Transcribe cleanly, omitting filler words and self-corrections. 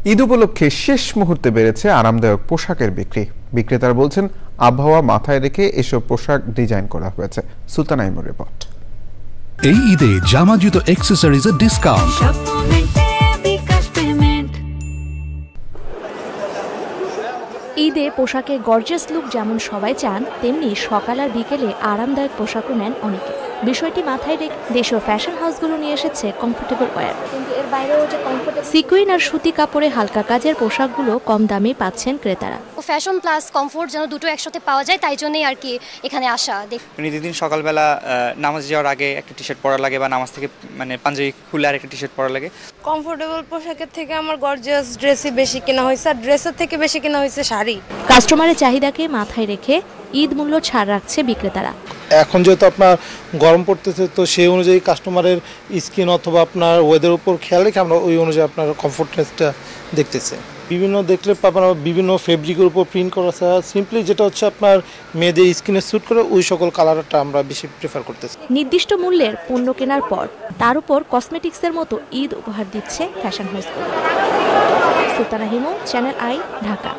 ঈদ উপলক্ষে শেষ মুহূর্তে বেড়েছে আরামদায়ক পোশাকের বিক্রি। বিক্রেতারা বলছেন আবহাওয়া মাথায় রেখে এসব পোশাক ডিজাইন করা হয়েছে। সুলতানা ইমুর রিপোর্ট। এই ঈদে জামা জুতো অ্যাক্সেসরিজের ডিসকাউন্ট। ঈদে পোশাকে গর্জিয়াস লুক যেমন সবাই চান, তেমনি সকাল আর বিকেলে আরামদায়ক পোশাকও নেন অনেকে। বিষয়টি মাথায় রেখে দেশীয় ফ্যাশন হাউসগুলো নিয়ে এসেছে কমফোর্টেবল ওয়্যার। সিকুইন আর সুতি কাপড়ে হালকা কাজের পোশাকগুলো কম দামে পাচ্ছেন ক্রেতারা। ফ্যাশন প্লাস কমফোর্ট যেন দুটো একসাথে পাওয়া যায়, তাই জন্যই আর কি এখানে আসা। প্রতিদিন সকালবেলা নামাজ যাওয়ার আগে একটা টি শার্ট পরা লাগে, বা নামাজ থেকে পাঞ্জাবি খুলে আর একটা টি শার্ট পরা লাগে। কমফোর্টেবল পোশাকের থেকে আমার গর্জিয়াস ড্রেসই বেশি কেনা হয়েছে, আর ড্রেসের থেকে বেশি কেনা হয়েছে শাড়ি। কাস্টমারের চাহিদাকে মাথায় রেখে ঈদ মূল্য ছাড় রাখছে বিক্রেতারা। এখন যেহেতু আপনার গরম পড়তেছে, তো সেই অনুযায়ী কাস্টমারের স্কিন অথবা আপনার ওয়েদার উপর খেয়াল রেখে আমরা ওই অনুযায়ী আপনার কমফোর্টনেসটা দেখতেছে। বিভিন্ন দেখলে আপনার বিভিন্ন ফেব্রিকের উপর প্রিন্ট করা আছে। সিম্পলি যেটা হচ্ছে আপনার মেয়েদের স্কিনে স্যুট করে ওই সকল কালারটা আমরা বেশি প্রেফার করতেছি। নির্দিষ্ট মূল্যের পণ্য কেনার পর তার উপর কসমেটিক্সের মতো ঈদ উপহার দিচ্ছে ফ্যাশন হাউসগুলো। Sultana Himu, channel I, Dhaka.